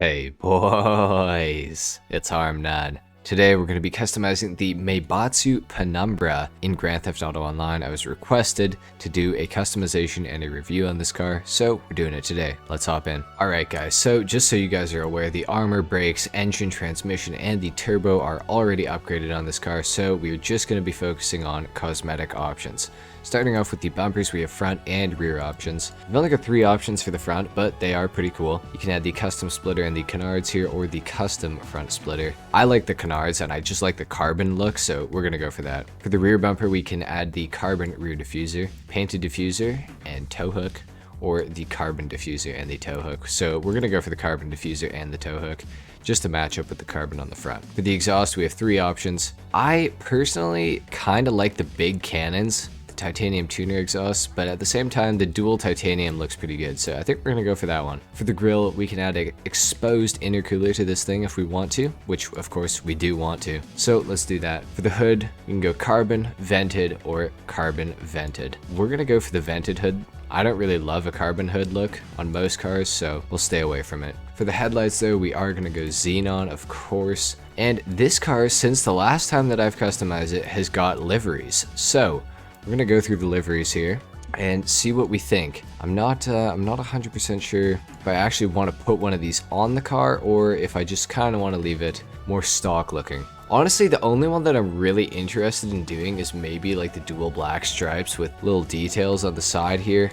Hey boys, it's HarmNone. Today we're going to be customizing the Maibatsu Penumbra in Grand Theft Auto Online. I was requested to do a customization and a review on this car, so we're doing it today. Let's hop in. Alright guys, so just so you guys are aware, the armor, brakes, engine, transmission, and the turbo are already upgraded on this car, so we're just going to be focusing on cosmetic options. Starting off with the bumpers, we have front and rear options. We've only got 3 options for the front, but they are pretty cool. You can add the custom splitter and the canards here, or the custom front splitter. I like the canards, and I just like the carbon look, so we're gonna go for that. For the rear bumper, we can add the carbon rear diffuser, painted diffuser, and tow hook, or the carbon diffuser and the tow hook. So we're gonna go for the carbon diffuser and the tow hook, just to match up with the carbon on the front. For the exhaust, we have 3 options. I personally kind of like the big cannons, titanium tuner exhaust, but at the same time the dual titanium looks pretty good, so I think we're gonna go for that one. For the grille, we can add an exposed intercooler to this thing if we want to, which of course we do want to, so let's do that. For the hood, we can go carbon vented or carbon vented. We're gonna go for the vented hood. I don't really love a carbon hood look on most cars, so we'll stay away from it. For the headlights though, we are gonna go xenon, of course, and this car, since the last time that I've customized it, has got liveries, so we're gonna go through the liveries here and see what we think. I'm not 100% sure if I actually want to put one of these on the car or if I just kind of want to leave it more stock looking. Honestly, the only one that I'm really interested in doing is maybe like the dual black stripes with little details on the side here.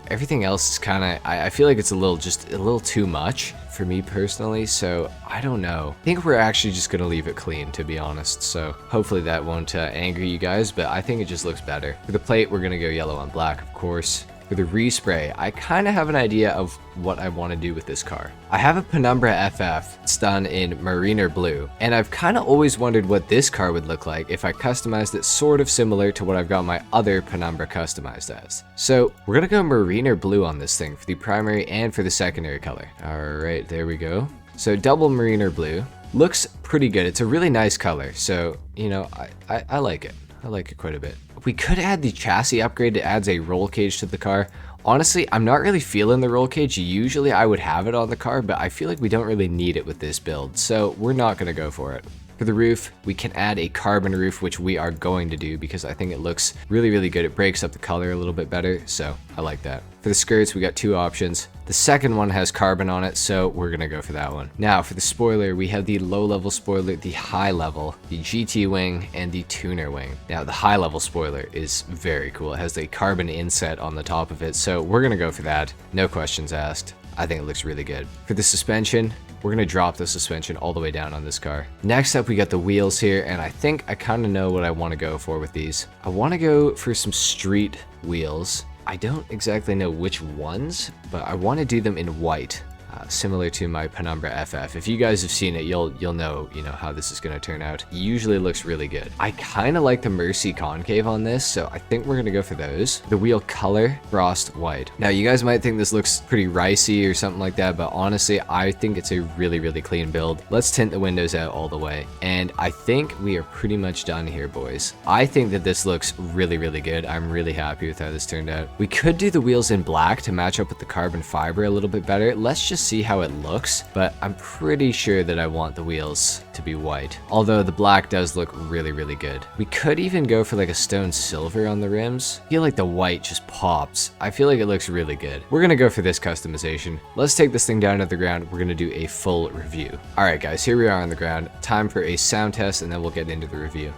Everything else is kind of, I feel like it's just a little too much for me personally, so I don't know. I think we're actually just gonna leave it clean, to be honest, so hopefully that won't anger you guys, but I think it just looks better. For the plate, we're gonna go yellow on black, of course. For the respray, I kind of have an idea of what I want to do with this car. I have a Penumbra FF. It's done in marine or blue, and I've kind of always wondered what this car would look like if I customized it sort of similar to what I've got my other Penumbra customized as. So we're gonna go marine or blue on this thing for the primary and for the secondary color. Alright, there we go. So double marine or blue. Looks pretty good. It's a really nice color, so you know, I like it. I like it quite a bit. We could add the chassis upgrade. It adds a roll cage to the car. Honestly, I'm not really feeling the roll cage. Usually I would have it on the car, but I feel like we don't really need it with this build, so we're not going to go for it. For the roof, we can add a carbon roof, which we are going to do because I think it looks really good. It breaks up the color a little bit better, so I like that. For the skirts, we got 2 options. The second one has carbon on it, so we're gonna go for that one. Now, for the spoiler, we have the low-level spoiler, the high-level, the GT wing, and the tuner wing. Now, the high-level spoiler is very cool. It has a carbon inset on the top of it, so we're gonna go for that. No questions asked. I think it looks really good. For the suspension, we're gonna drop the suspension all the way down on this car. Next up, we got the wheels here, and I think I kind of know what I want to go for with these. I want to go for some street wheels. I don't exactly know which ones, but I want to do them in white. Similar to my Penumbra FF. If you guys have seen it, you'll know how this is going to turn out. It usually looks really good. I kind of like the Mercy concave on this, so I think we're going to go for those. The wheel color, frost white. Now, you guys might think this looks pretty ricey or something like that, but honestly, I think it's a really clean build. Let's tint the windows out all the way, and I think we are pretty much done here, boys. I think that this looks really good. I'm really happy with how this turned out. We could do the wheels in black to match up with the carbon fiber a little bit better. Let's just see how it looks, but I'm pretty sure that I want the wheels to be white, although the black does look really good. We could even go for like a stone silver on the rims. I feel like the white just pops. I feel like it looks really good. We're gonna go for this customization. Let's take this thing down to the ground. We're gonna do a full review. All right guys, here we are on the ground. Time for a sound test, and then we'll get into the review.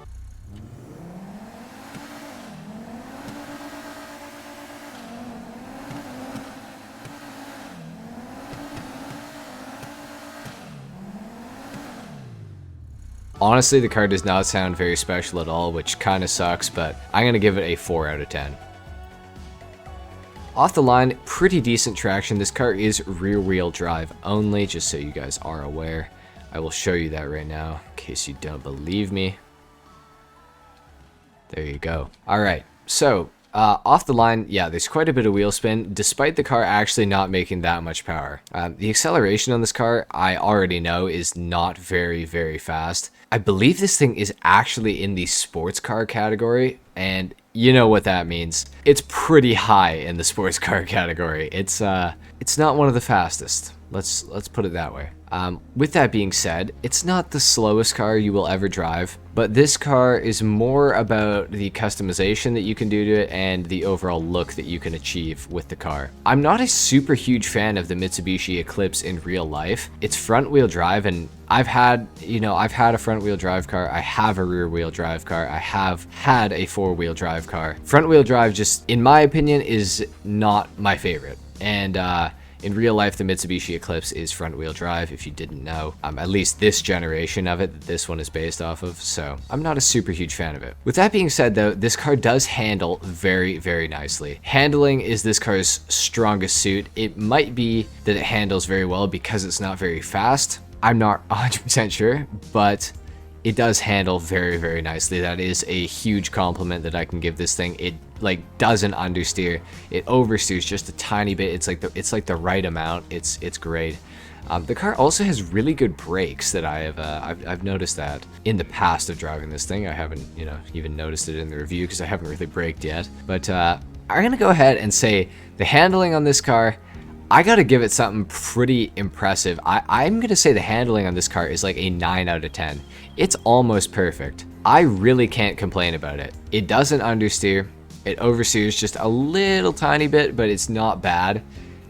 Honestly, the car does not sound very special at all, which kind of sucks, but I'm going to give it a 4 out of 10. Off the line, pretty decent traction. This car is rear-wheel drive only, just so you guys are aware. I will show you that right now, in case you don't believe me. There you go. Alright, so off the line, yeah, there's quite a bit of wheel spin, despite the car actually not making that much power. The acceleration on this car, I already know, is not very fast. I believe this thing is actually in the sports car category, and you know what that means. It's pretty high in the sports car category. It's not one of the fastest. Let's put it that way. With that being said, it's not the slowest car you will ever drive, but this car is more about the customization that you can do to it and the overall look that you can achieve with the car. I'm not a super huge fan of the Mitsubishi Eclipse in real life. It's front wheel drive, and I've had a front wheel drive car. I have a rear wheel drive car. I have had a 4-wheel drive car. Front wheel drive, just in my opinion, is not my favorite. And in real life, the Mitsubishi Eclipse is front-wheel drive, if you didn't know. At least this generation of it that this one is based off of, so I'm not a super huge fan of it. With that being said, though, this car does handle very, very nicely. Handling is this car's strongest suit. It might be that it handles very well because it's not very fast. I'm not 100% sure, but it does handle very, very nicely. That is a huge compliment that I can give this thing. It doesn't understeer. It oversteers just a tiny bit. It's like the right amount. It's great. The car also has really good brakes that I've noticed that in the past of driving this thing. I haven't even noticed it in the review because I haven't really braked yet. But I'm gonna go ahead and say the handling on this car, I gotta give it something pretty impressive. I'm gonna say the handling on this car is like a 9 out of 10. It's almost perfect. I really can't complain about it. It doesn't understeer. It oversteers just a little tiny bit, but it's not bad.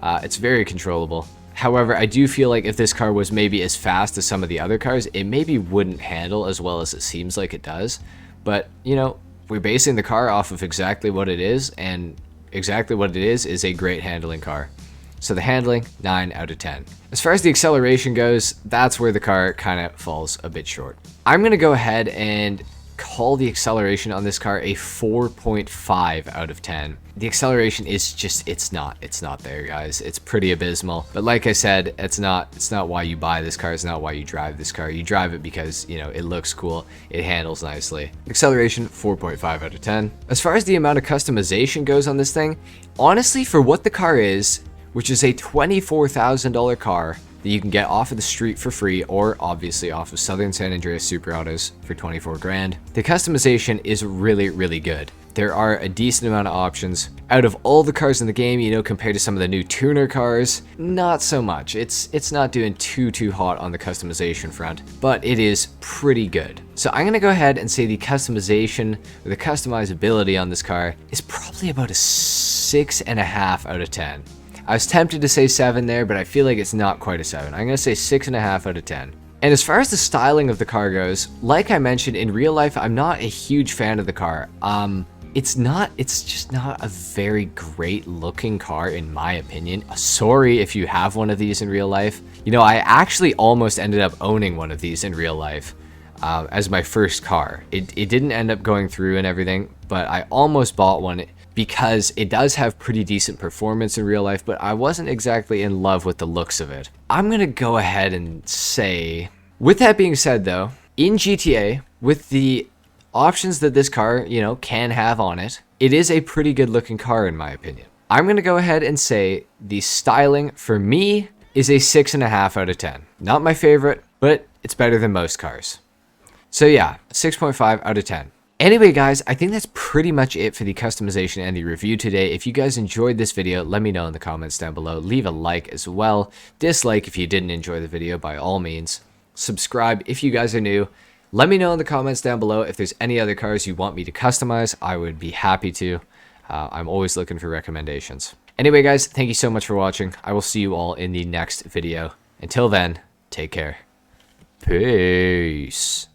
It's very controllable. However, I do feel like if this car was maybe as fast as some of the other cars, it maybe wouldn't handle as well as it seems like it does. But, we're basing the car off of exactly what it is, and exactly what it is a great handling car. So the handling, 9 out of 10. As far as the acceleration goes, that's where the car kind of falls a bit short. I'm going to go ahead and call the acceleration on this car a 4.5 out of 10. The acceleration is just, it's not there, guys. It's pretty abysmal. But like I said, it's not why you buy this car. It's not why you drive this car. You drive it because, it looks cool. It handles nicely. Acceleration, 4.5 out of 10. As far as the amount of customization goes on this thing, honestly, for what the car is, which is a $24,000 car that you can get off of the street for free, or obviously off of Southern San Andreas Super Autos for 24 grand. The customization is really, really good. There are a decent amount of options. Out of all the cars in the game, compared to some of the new tuner cars, not so much. It's not doing too hot on the customization front, but it is pretty good. So I'm gonna go ahead and say the customization, or the customizability on this car is probably about a 6.5 out of 10. I was tempted to say 7 there, but I feel like it's not quite a 7. I'm going to say 6.5 out of 10. And as far as the styling of the car goes, like I mentioned, in real life, I'm not a huge fan of the car. It's just not a very great looking car in my opinion. Sorry if you have one of these in real life. I actually almost ended up owning one of these in real life as my first car. It didn't end up going through and everything, but I almost bought one because it does have pretty decent performance in real life, but I wasn't exactly in love with the looks of it. I'm gonna go ahead and say, with that being said though, in GTA, with the options that this car, can have on it, it is a pretty good looking car in my opinion. I'm gonna go ahead and say the styling for me is a 6.5 out of 10. Not my favorite, but it's better than most cars. So yeah, 6.5 out of 10. Anyway, guys, I think that's pretty much it for the customization and the review today. If you guys enjoyed this video, let me know in the comments down below. Leave a like as well. Dislike if you didn't enjoy the video, by all means. Subscribe if you guys are new. Let me know in the comments down below if there's any other cars you want me to customize. I would be happy to. I'm always looking for recommendations. Anyway, guys, thank you so much for watching. I will see you all in the next video. Until then, take care. Peace.